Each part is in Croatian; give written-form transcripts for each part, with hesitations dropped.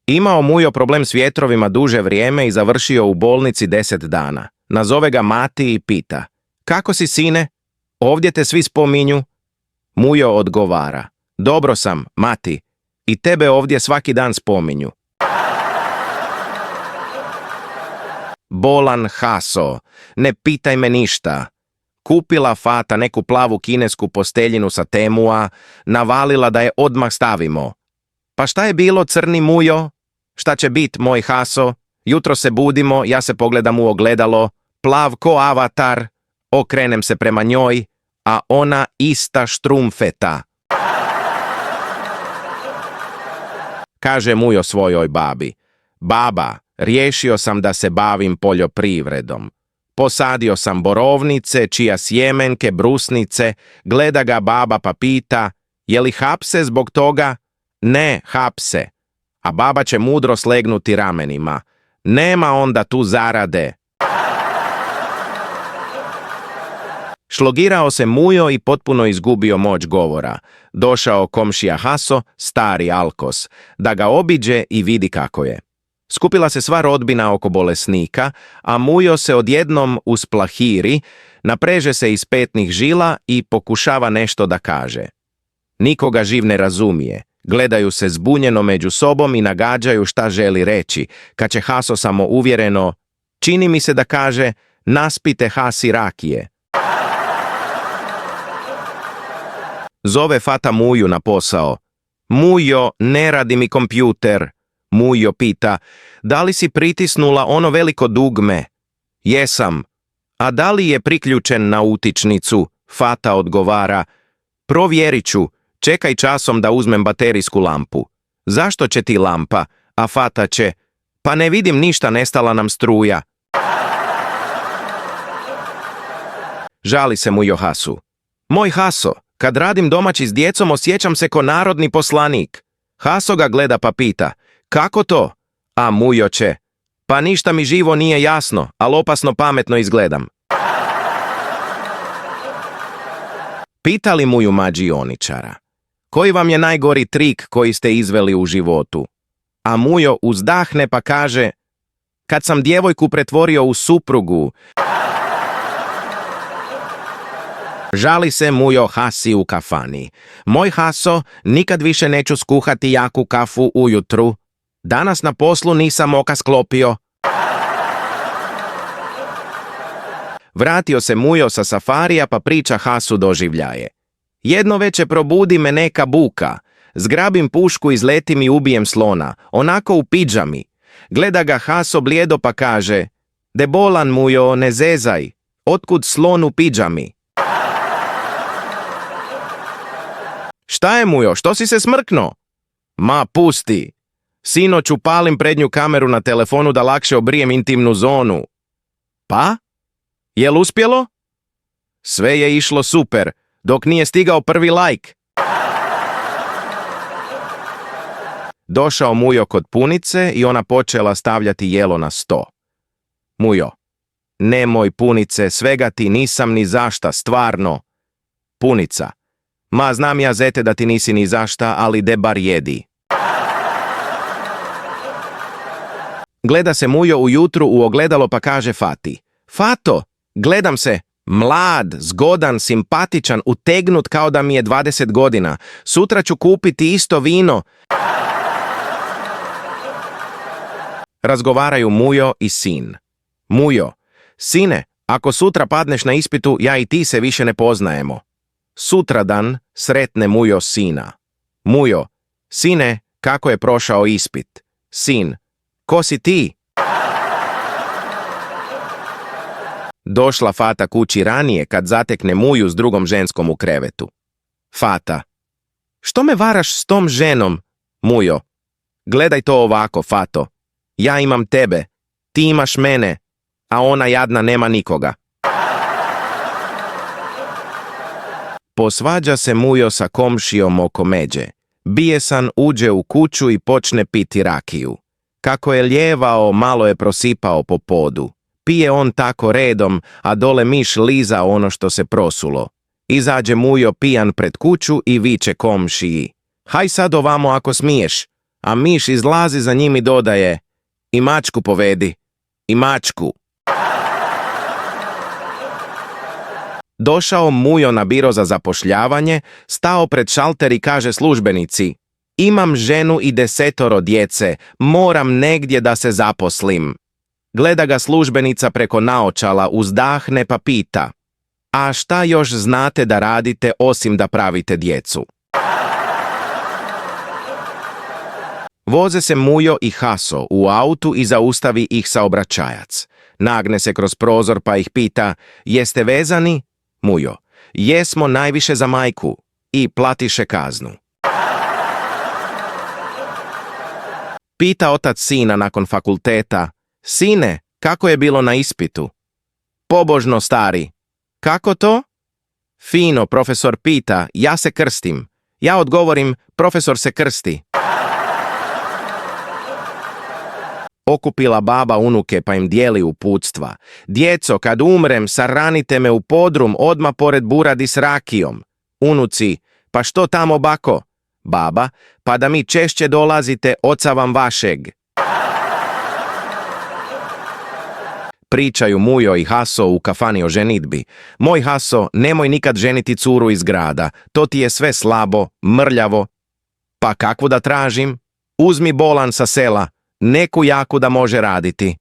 Imao Mujo problem s vjetrovima duže vrijeme i završio u bolnici 10 dana. Nazove ga mati i pita: kako si, sine? Ovdje te svi spominju. Mujo odgovara: dobro sam, mati, i tebe ovdje svaki dan spominju. Bolan Haso, ne pitaj me ništa. Kupila Fata neku plavu kinesku posteljinu sa Temua, navalila da je odmah stavimo. Pa šta je bilo, crni Mujo? Šta će bit, moj Haso? Jutro se budimo, ja se pogledam u ogledalo, plav ko avatar, okrenem se prema njoj, a ona ista štrumfeta. Kaže Mujo svojoj babi: baba, riješio sam da se bavim poljoprivredom. Posadio sam borovnice, čija sjemenke, brusnice. Gleda ga baba pa pita: je li hapse zbog toga? Ne, hapse. A baba će mudro slegnuti ramenima: nema onda tu zarade. Šlogirao se Mujo i potpuno izgubio moć govora. Došao komšija Haso, stari Alkos, da ga obiđe i vidi kako je. Skupila se sva rodbina oko bolesnika, a Mujo se odjednom usplahiri, napreže se iz petnih žila i pokušava nešto da kaže. Nikoga živ ne razumije, gledaju se zbunjeno među sobom i nagađaju šta želi reći, kad će Haso samo uvjereno: čini mi se da kaže: naspite Hasi rakije. Zove Fata Muju na posao: Mujo, ne radi mi kompjuter. Mujo pita: da li si pritisnula ono veliko dugme? Jesam. A da li je priključen na utičnicu? Fata odgovara: provjerit ću, čekaj časom da uzmem baterijsku lampu. Zašto će ti lampa? A Fata će: pa ne vidim ništa, nestala nam struja. Žali se Mujo Hasu: moj Haso, kad radim domaći s djecom osjećam se ko narodni poslanik. Haso ga gleda pa pita: kako to? A Mujo će: pa ništa mi živo nije jasno, ali opasno pametno izgledam. Pitali Muju mađioničara: koji vam je najgori trik koji ste izveli u životu? A Mujo uzdahne pa kaže: kad sam djevojku pretvorio u suprugu. Žali se Mujo Hasi u kafani: moj Haso, nikad više neću skuhati jaku kafu ujutru. Danas na poslu nisam oka sklopio. Vratio se Mujo sa safarija pa priča Hasu doživljaje. Jedno veče probudi me neka buka. Zgrabim pušku, izletim i ubijem slona, onako u pidžami. Gleda ga Haso blijedo pa kaže: de bolan Mujo, ne zezaj. Otkud slon u pidžami? Šta je Mujo, što si se smrkno? Ma pusti. Sinoć upalim prednju kameru na telefonu da lakše obrijem intimnu zonu. Pa? Jel uspjelo? Sve je išlo super, dok nije stigao prvi like. Došao Mujo kod punice i ona počela stavljati jelo na sto. Mujo: nemoj punice, svega ti nisam ni zašta, stvarno. Punica: ma znam ja, zete, da ti nisi ni zašta, ali de bar jedi. Gleda se Mujo ujutru u ogledalo pa kaže Fati: Fato, gledam se, mlad, zgodan, simpatičan, utegnut kao da mi je 20 godina. Sutra ću kupiti isto vino. Razgovaraju Mujo i sin. Mujo: sine, ako sutra padneš na ispitu, ja i ti se više ne poznajemo. Sutradan sretne Mujo sina. Mujo: sine, kako je prošao ispit? Sin: ko si ti? Došla Fata kući ranije kad zatekne Muju s drugom ženskom u krevetu. Fata: što me varaš s tom ženom? Mujo: gledaj to ovako, Fato. Ja imam tebe, ti imaš mene, a ona jadna nema nikoga. Posvađa se Mujo sa komšijom oko međe. Bijesan uđe u kuću i počne piti rakiju. Kako je lijevao, malo je prosipao po podu. Pije on tako redom, a dole miš liza ono što se prosulo. Izađe Mujo pijan pred kuću i viče komšiji: haj sad ovamo ako smiješ. a miš izlazi za njim i dodaje: i mačku povedi, i mačku. Došao Mujo na biro za zapošljavanje, stao pred šalter i kaže službenici: imam ženu i 10 djece, moram negdje da se zaposlim. Gleda ga službenica preko naočala, uzdahne pa pita: a šta još znate da radite osim da pravite djecu? Voze se Mujo i Haso u autu i zaustavi ih saobraćajac. Nagne se kroz prozor pa ih pita: jeste vezani? Mujo: jesmo, najviše za majku. I platiše kaznu. Pita otac sina nakon fakulteta: sine, kako je bilo na ispitu? Pobožno, stari. Kako to? Fino, profesor pita, ja se krstim. Ja odgovorim, profesor se krsti. Okupila baba unuke pa im dijeli uputstva. Djeco, kad umrem, saranite me u podrum odmah pored buradi s rakijom. Unuci: pa što tamo, bako? Baba: pa da mi češće dolazite, oca vam vašeg. Pričaju Mujo i Haso u kafani o ženitbi. Moj Haso, nemoj nikad ženiti curu iz grada, to ti je sve slabo, mrljavo. Pa kakvu da tražim? Uzmi bolan sa sela, neku jaku da može raditi.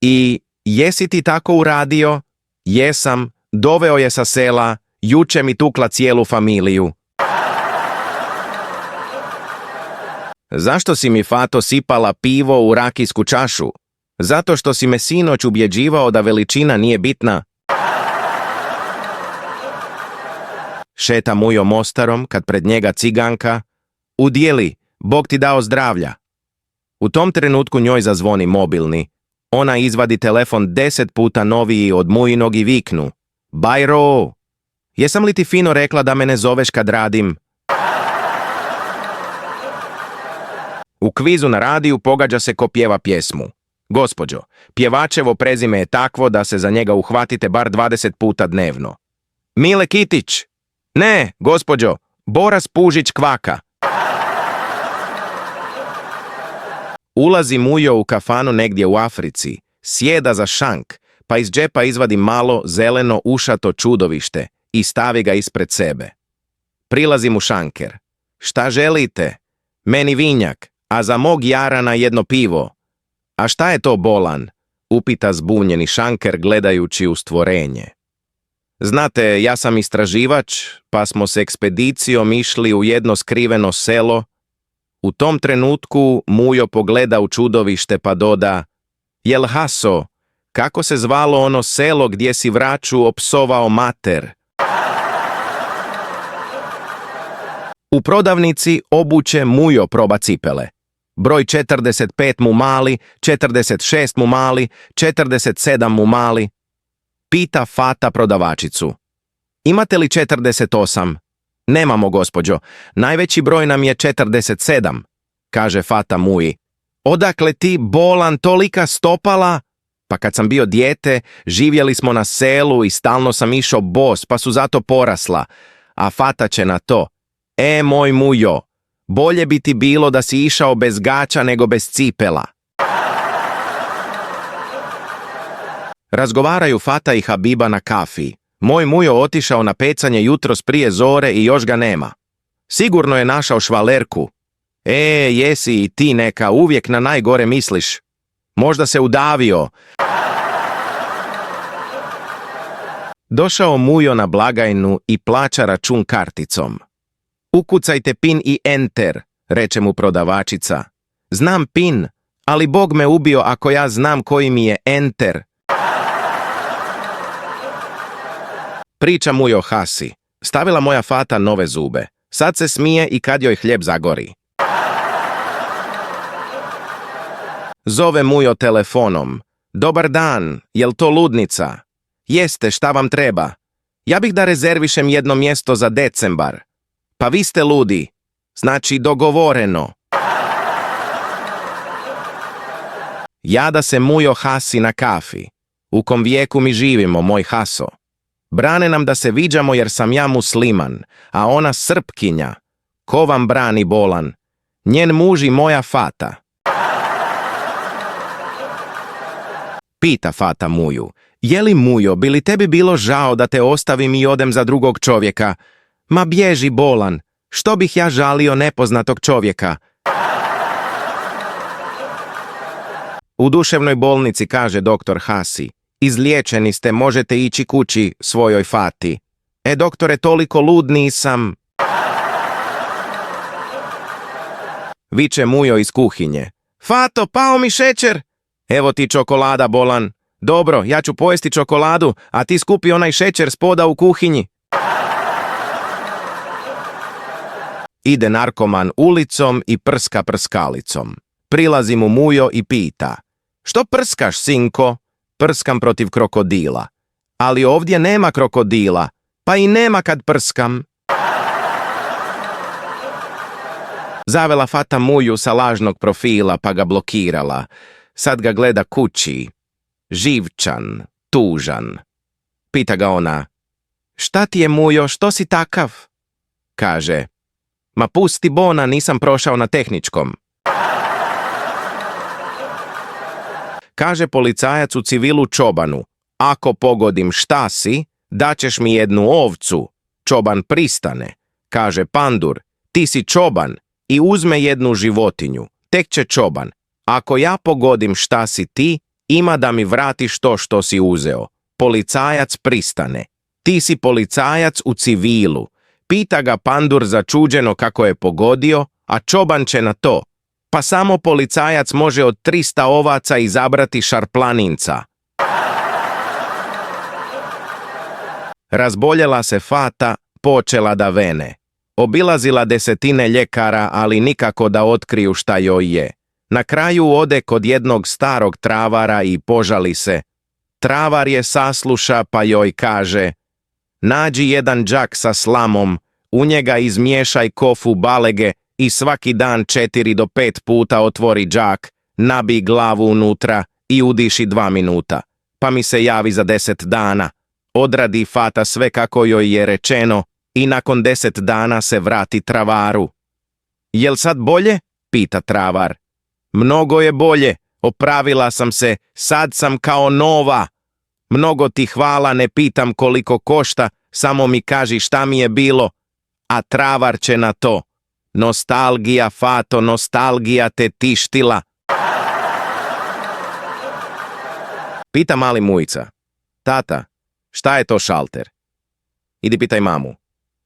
I jesi ti tako uradio? Jesam, doveo je sa sela, juče mi tukla cijelu familiju. Zašto si mi, fato, sipala pivo u rakijsku čašu? Zato što si me sinoć ubjeđivao da veličina nije bitna. Šeta Mujo Mostarom kad pred njega ciganka: udjeli, Bog ti dao zdravlja. U tom trenutku njoj zazvoni mobilni. Ona izvadi telefon 10 puta noviji od Mujinog i viknu: Bajro, jesam li ti fino rekla da me ne zoveš kad radim? U kvizu na radiju pogađa se ko pjeva pjesmu. Gospođo, pjevačevo prezime je takvo da se za njega uhvatite bar 20 puta dnevno. Mile Kitić. Ne, gospođo, Boras Pužić Kvaka. Ulazi Mujo u kafanu negdje u Africi, sjeda za šank, pa iz džepa izvadi malo zeleno ušato čudovište i stavi ga ispred sebe. Prilazi mu šanker. Šta želite? Meni vinjak, a za mog jarana jedno pivo. A šta je to bolan? Upita zbunjeni šanker gledajući u stvorenje. Znate, ja sam istraživač, pa smo s ekspedicijom išli u jedno skriveno selo. U tom trenutku Mujo pogleda u čudovište pa doda: jel Haso, kako se zvalo ono selo gdje si vraču opsovao mater? U prodavnici obuće Mujo proba cipele. Broj 45 mu mali, 46 mu mali, 47 mu mali. Pita fata prodavačicu: imate li 48? Nemamo, gospođo, najveći broj nam je 47, kaže fata Muji. Odakle ti, bolan, tolika stopala? Pa kad sam bio dijete, živjeli smo na selu i stalno sam išao bos, pa su zato porasla. A fata će na to: moj Mujo, bolje bi ti bilo da si išao bez gača nego bez cipela. Razgovaraju fata i Habiba na kafi. Moj Mujo otišao na pecanje jutros prije zore i još ga nema. Sigurno je našao švalerku. Jesi i ti neka, uvijek na najgore misliš. Možda se udavio. Došao Mujo na blagajnu i plaća račun karticom. Ukucajte pin i enter, reče mu prodavačica. Znam pin, ali Bog me ubio ako ja znam koji mi je enter. Priča Mujo Hasi. Stavila moja fata nove zube. Sad se smije i kad joj hljeb zagori. Zove Mujo telefonom. Dobar dan, jel to ludnica? Jeste, šta vam treba? Ja bih da rezervišem jedno mjesto za decembar. Pa vi ste ludi. Znači dogovoreno. Jada se Mujo Hasi na kafi. U kom vijeku mi živimo, moj Haso? Brane nam da se viđamo jer sam ja musliman, a ona Srpkinja. Ko vam brani, bolan? Njen muž i moja fata. Pita fata Muju. Je li Mujo, bi li tebi bilo žao da te ostavim i odem za drugog čovjeka? Ma bježi bolan. Što bih ja žalio nepoznatog čovjeka? U duševnoj bolnici kaže doktor Hasi. Izliječeni ste, možete ići kući svojoj fati. Doktore, toliko lud nisam. Viče Mujo iz kuhinje. Fato, pao mi šećer. Evo ti čokolada, bolan. Dobro, ja ću pojesti čokoladu, a ti skupi onaj šećer spoda u kuhinji. Ide narkoman ulicom i prska prskalicom. Prilazi mu Mujo i pita. Što prskaš, sinko? Prskam protiv krokodila. Ali ovdje nema krokodila, pa i nema kad prskam. Zavela fata Muju sa lažnog profila pa ga blokirala. Sad ga gleda kući. Živčan, tužan. Pita ga ona. Šta ti je, Mujo, što si takav? Kaže. Ma pusti bona, nisam prošao na tehničkom. Kaže policajac u civilu čobanu. Ako pogodim šta si, daćeš mi jednu ovcu. Čoban pristane. Kaže pandur. Ti si čoban i uzme jednu životinju. Tek će čoban. Ako ja pogodim šta si ti, ima da mi vratiš to što si uzeo. Policajac pristane. Ti si policajac u civilu. Pita ga pandur začuđeno kako je pogodio, a čoban će na to. Pa samo policajac može od 300 ovaca izabrati šarplaninca. Razboljela se fata, počela da vene. Obilazila desetine ljekara, ali nikako da otkriju šta joj je. Na kraju ode kod jednog starog travara i požali se. Travar je sasluša pa joj kaže: nađi jedan džak sa slamom, u njega izmiješaj kofu balege i svaki dan 4 do 5 puta otvori džak, nabij glavu unutra i udiši 2 minuta. Pa mi se javi za 10 dana. Odradi fata sve kako joj je rečeno i nakon 10 dana se vrati travaru. Jel sad bolje? Pita travar. Mnogo je bolje, opravila sam se, sad sam kao nova. Mnogo ti hvala, ne pitam koliko košta, samo mi kaži šta mi je bilo. A travar će na to. Nostalgija, fato, nostalgija te tištila. Pita mali Mujica. Tata, šta je to šalter? Idi pitaj mamu.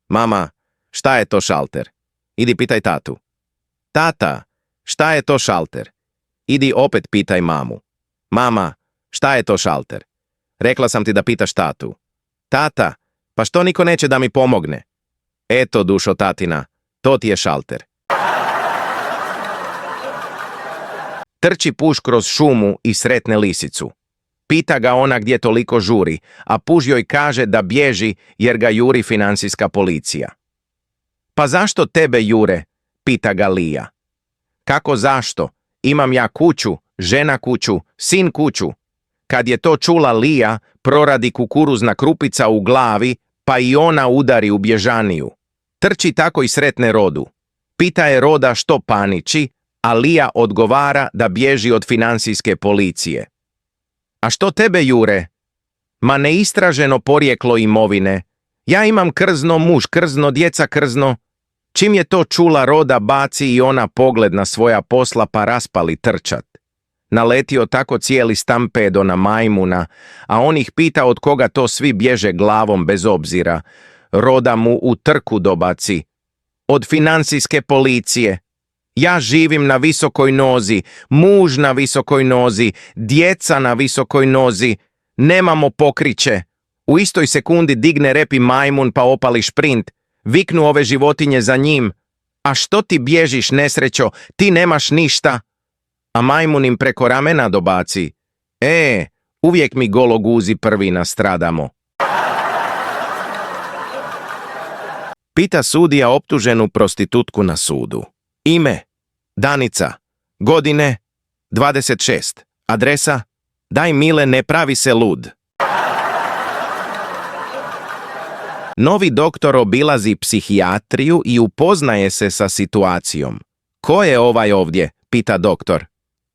Mama, šta je to šalter? Idi pitaj tatu. Tata, šta je to šalter? Idi opet pitaj mamu. Mama, šta je to šalter? Rekla sam ti da pitaš tatu. Tata, pa što niko neće da mi pomogne? Eto, dušo tatina, to ti je šalter. Trči puž kroz šumu i sretne lisicu. Pita ga ona gdje toliko žuri, a puž joj kaže da bježi jer ga juri financijska policija. Pa zašto tebe jure? Pita ga lija. Kako zašto? Imam ja kuću, žena kuću, sin kuću. Kad je to čula lija, proradi kukuruzna krupica u glavi, pa i ona udari u bježaniju. Trči tako i sretne Rodu. Pita je Roda što paniči, a lija odgovara da bježi od financijske policije. A što tebe jure? Ma neistraženo porijeklo imovine. Ja imam krzno, muž krzno, djeca krzno. Čim je to čula Roda, baci i ona pogled na svoja posla pa raspali trčat. Naletio tako cijeli stampedo na majmuna, a on ih pita od koga to svi bježe glavom bez obzira. Roda mu u trku dobaci. Od financijske policije. Ja živim na visokoj nozi, muž na visokoj nozi, djeca na visokoj nozi. Nemamo pokriće. U istoj sekundi digne rep i majmun pa opali šprint. Viknu ove životinje za njim. A što ti bježiš, nesrećo, ti nemaš ništa. A majmun im preko ramena dobaci. Uvijek mi gologuzi prvi nastradamo. Pita sudija optuženu prostitutku na sudu. Ime, Danica, godine, 26, adresa, daj mile, ne pravi se lud. Novi doktor obilazi psihijatriju i upoznaje se sa situacijom. Ko je ovaj ovdje? Pita doktor.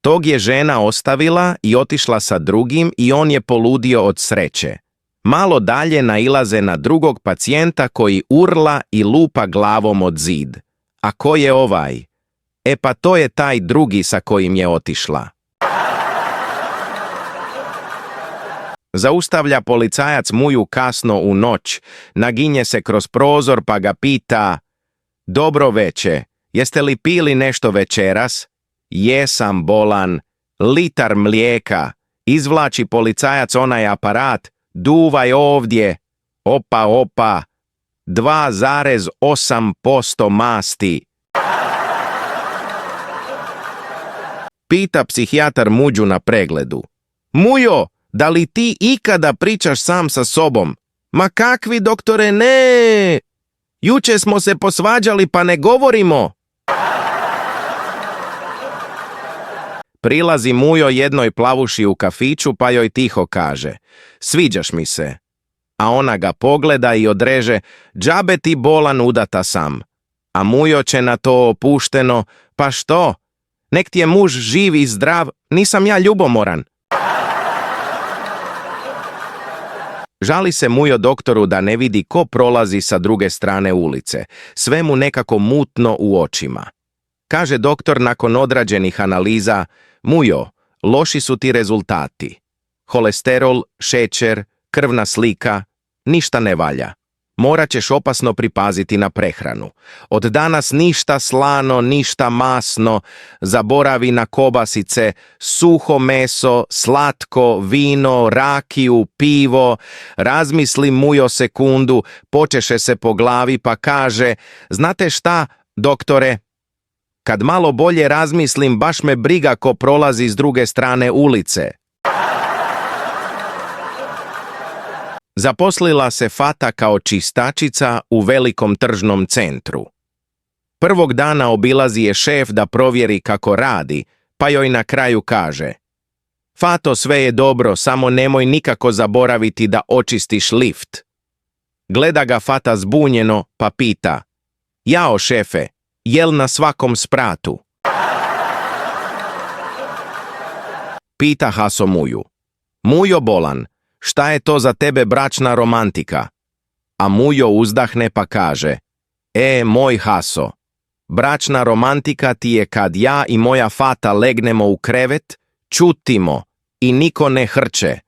Tog je žena ostavila i otišla sa drugim i on je poludio od sreće. Malo dalje nailaze na drugog pacijenta koji urla i lupa glavom od zid. A ko je ovaj? E pa to je taj drugi sa kojim je otišla. Zaustavlja policajac Muju kasno u noć, naginje se kroz prozor pa ga pita: Dobro veče, jeste li pili nešto večeras? Jesam bolan, litar mlijeka. Izvlači policajac onaj aparat, duvaj ovdje. Opa, opa, 2,8% masti. Pita psihijatar Muđu na pregledu: Mujo, da li ti ikada pričaš sam sa sobom? Ma kakvi, doktore, ne! Juče smo se posvađali pa ne govorimo. Prilazi Mujo jednoj plavuši u kafiću pa joj tiho kaže: Sviđaš mi se. A ona ga pogleda i odreže: Džabe ti bolan, udata sam. A Mujo će na to opušteno: Pa što? Nek ti je muž živ i zdrav, nisam ja ljubomoran. Žali se Mujo doktoru da ne vidi ko prolazi sa druge strane ulice, sve mu nekako mutno u očima. Kaže doktor nakon odrađenih analiza: Mujo, loši su ti rezultati. Holesterol, šećer, krvna slika, ništa ne valja. Morat ćeš opasno pripaziti na prehranu. Od danas ništa slano, ništa masno, zaboravi na kobasice, suho meso, slatko, vino, rakiju, pivo. Razmisli Mujo sekundu, počeše se po glavi pa kaže: Znate šta, doktore? Kad malo bolje razmislim, baš me briga ko prolazi s druge strane ulice. Zaposlila se Fata kao čistačica u velikom tržnom centru. Prvog dana obilazi je šef da provjeri kako radi, pa joj na kraju kaže: Fato, sve je dobro, samo nemoj nikako zaboraviti da očistiš lift. Gleda ga Fata zbunjeno, pa pita: Jao šefe, jel na svakom spratu? Pita Haso Muju: Mujo bolan, šta je to za tebe bračna romantika? A Mujo uzdahne pa kaže: Moj Haso, bračna romantika ti je kad ja i moja Fata legnemo u krevet, čutimo i niko ne hrče.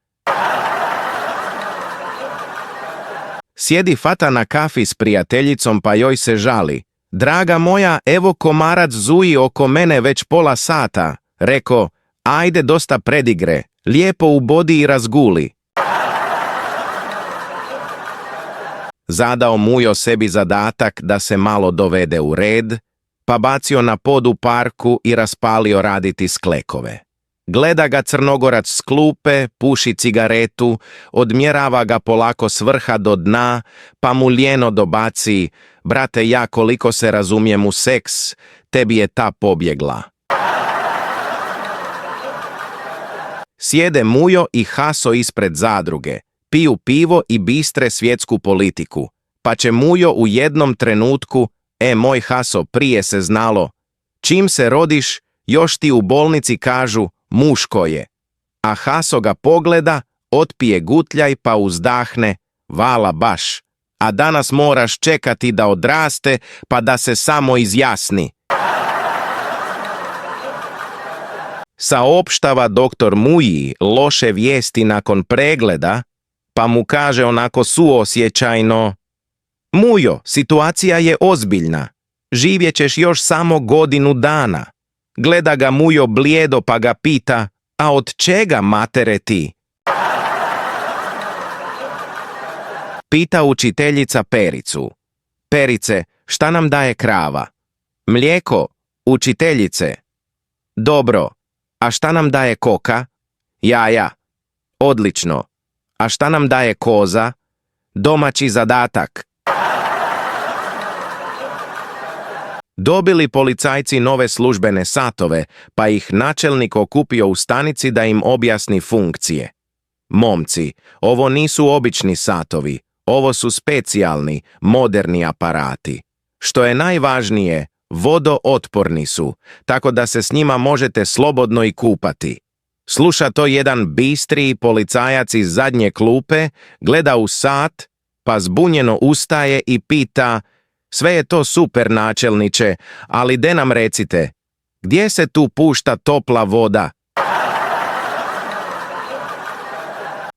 Sjedi Fata na kafi s prijateljicom pa joj se žali: Draga moja, evo komarac zuji oko mene već pola sata. Reko: Ajde, dosta predigre, lijepo ubodi i razguli. Zadao Mujo sebi zadatak da se malo dovede u red, pa bacio na pod u parku i raspalio raditi sklekove. Gleda ga Crnogorac s klupe, puši cigaretu, odmjerava ga polako s vrha do dna, pa mu lijeno dobaci: Brate, ja koliko se razumijem u seks, tebi je ta pobjegla. Sjede Mujo i Haso ispred zadruge, piju pivo i bistre svjetsku politiku, pa će Mujo u jednom trenutku: Moj Haso, prije se znalo, čim se rodiš, još ti u bolnici kažu muško je. A Haso ga pogleda, otpije gutljaj pa uzdahne: Vala baš, a danas moraš čekati da odraste pa da se samo izjasni. Saopštava doktor Muji loše vijesti nakon pregleda, pa mu kaže onako suosjećajno: Mujo, situacija je ozbiljna. Živjet ćeš još samo godinu dana. Gleda ga Mujo blijedo pa ga pita: A od čega, matere, ti? Pita učiteljica Pericu: Perice, šta nam daje krava? Mlijeko, učiteljice. Dobro, a šta nam daje koka? Jaja. Odlično. A šta nam daje koza? Domaći zadatak. Dobili policajci nove službene satove, pa ih načelnik okupio u stanici da im objasni funkcije. Momci, ovo nisu obični satovi, ovo su specijalni, moderni aparati. Što je najvažnije, vodootporni su, tako da se s njima možete slobodno i kupati. Sluša to jedan bistri policajac iz zadnje klupe, gleda u sat, pa zbunjeno ustaje i pita: sve je to super, načelniče, ali de nam recite, gdje se tu pušta topla voda?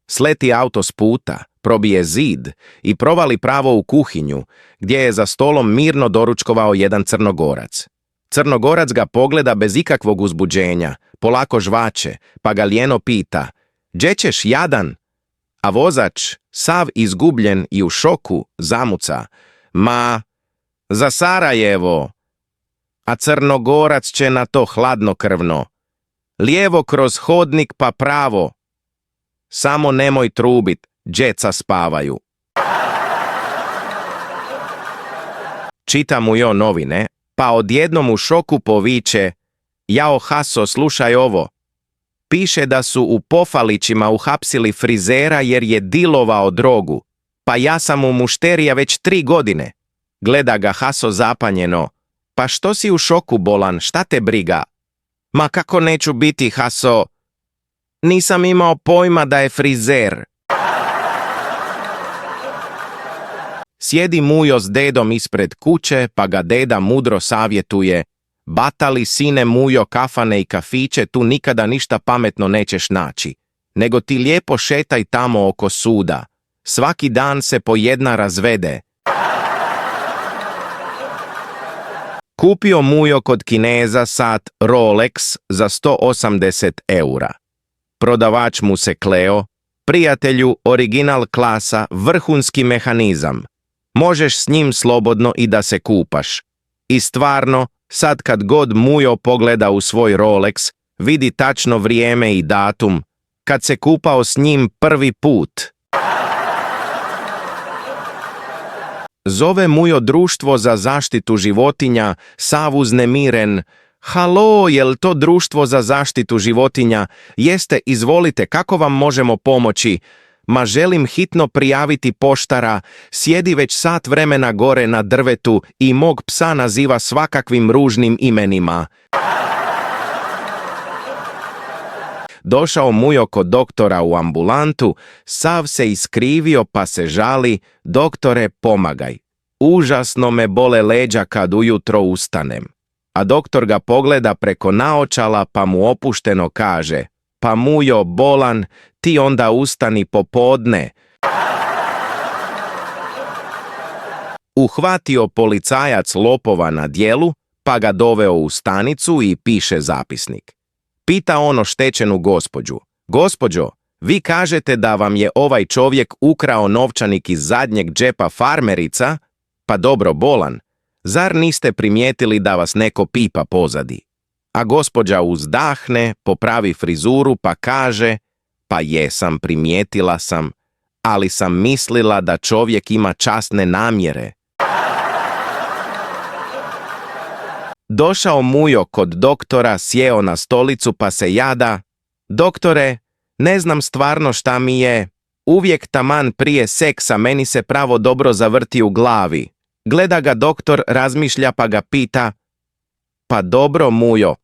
Sleti auto s puta, probije zid i provali pravo u kuhinju, gdje je za stolom mirno doručkovao jedan Crnogorac. Crnogorac ga pogleda bez ikakvog uzbuđenja, polako žvače, pa ga lijeno pita: "Đe ćeš, jadan?" A vozač, sav izgubljen i u šoku, zamuca: "Ma, za Sarajevo." A Crnogorac će na to hladnokrvno: "Lijevo kroz hodnik pa pravo. Samo nemoj trubit, djeca spavaju." Čita mu jo novine, pa odjednom u šoku poviče: "Jao Haso, slušaj ovo. Piše da su u Pofalićima uhapsili frizera jer je dilovao drogu, pa ja sam u mušterija već 3 godine. Gleda ga Haso zapanjeno: "Pa što si u šoku, bolan, šta te briga?" "Ma kako neću biti, Haso? Nisam imao pojma da je frizer." Sjedi Mujo s dedom ispred kuće, pa ga deda mudro savjetuje: "Batali, sine Mujo, kafane i kafiće tu nikada ništa pametno nećeš naći, nego ti lijepo šetaj tamo oko suda. Svaki dan se po jedna razvede." Kupio Mujo kod Kineza sat Rolex za 180 eura. Prodavač mu se kleo: "Prijatelju, original klasa, vrhunski mehanizam. Možeš s njim slobodno i da se kupaš." I stvarno, sad kad god Mujo pogleda u svoj Rolex, vidi tačno vrijeme i datum kad se kupao s njim prvi put. Zove Mujo društvo za zaštitu životinja, sav uznemiren: "Halo, jel to društvo za zaštitu životinja? Jeste, izvolite, kako vam možemo pomoći?" "Ma želim hitno prijaviti poštara, sjedi već sat vremena gore na drvetu i mog psa naziva svakakvim ružnim imenima." Došao Mujo kod doktora u ambulantu, sav se iskrivio pa se žali: "Doktore, pomagaj. Užasno me bole leđa kad ujutro ustanem." A doktor ga pogleda preko naočala pa mu opušteno kaže: "Pa Mujo, bolan, ti onda ustani popodne." Uhvatio policajac lopova na djelu, pa ga doveo u stanicu i piše zapisnik. Pita ono štećenu gospođu: "Gospođo, vi kažete da vam je ovaj čovjek ukrao novčanik iz zadnjeg džepa farmerica? Pa dobro, bolan, zar niste primijetili da vas neko pipa pozadi?" A gospođa uzdahne, popravi frizuru pa kaže: "Pa jesam, primijetila sam, ali sam mislila da čovjek ima časne namjere." Došao Mujo kod doktora, sjeo na stolicu pa se jada: "Doktore, ne znam stvarno šta mi je. Uvijek taman prije seksa meni se pravo dobro zavrti u glavi." Gleda ga doktor, razmišlja pa ga pita: "Pa dobro, Mujo,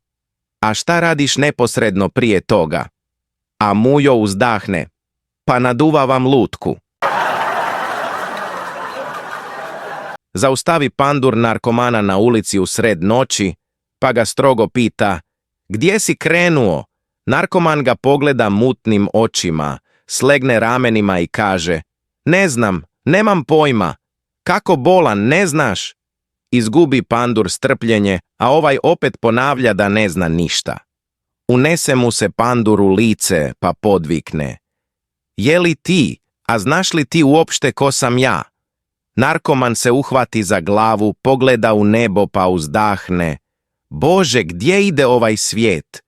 a šta radiš neposredno prije toga?" A Mujo uzdahne: "Pa naduvavam lutku." Zaustavi pandur narkomana na ulici u sred noći, pa ga strogo pita: "Gdje si krenuo?" Narkoman ga pogleda mutnim očima, slegne ramenima i kaže: "Ne znam, nemam pojma." "Kako bolan, ne znaš?" Izgubi pandur strpljenje, a ovaj opet ponavlja da ne zna ništa. Unese mu se pandur u lice, pa podvikne: "Je li ti, a znaš li ti uopšte ko sam ja?" Narkoman se uhvati za glavu, pogleda u nebo pa uzdahne: "Bože, gdje ide ovaj svijet?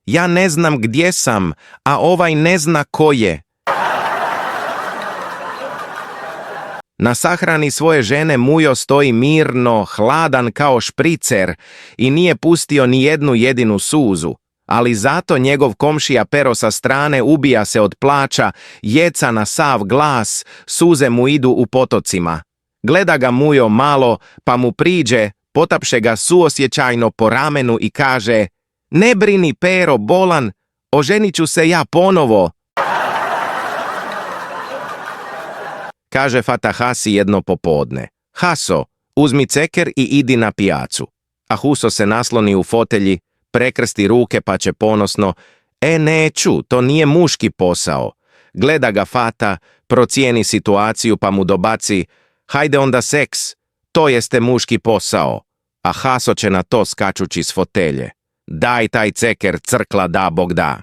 Ja ne znam gdje sam, a ovaj ne zna ko je." Na sahrani svoje žene Mujo stoji mirno, hladan kao špricer i nije pustio ni jednu jedinu suzu, ali zato njegov komšija Pero sa strane ubija se od plača, jeca na sav glas, suze mu idu u potocima. Gleda ga Mujo malo, pa mu priđe, potapše ga suosjećajno po ramenu i kaže: "Ne brini, Pero bolan, oženit ću se ja ponovo." Kaže Fata Hasi jedno popodne: "Haso, uzmi ceker i idi na pijacu." A Huso se nasloni u fotelji, prekrsti ruke pa će ponosno: neću, to nije muški posao." Gleda ga Fata, procijeni situaciju pa mu dobaci: "Hajde onda seks, to jeste muški posao." A Haso će na to skačući s fotelje: "Daj taj ceker, crkla da Bog da."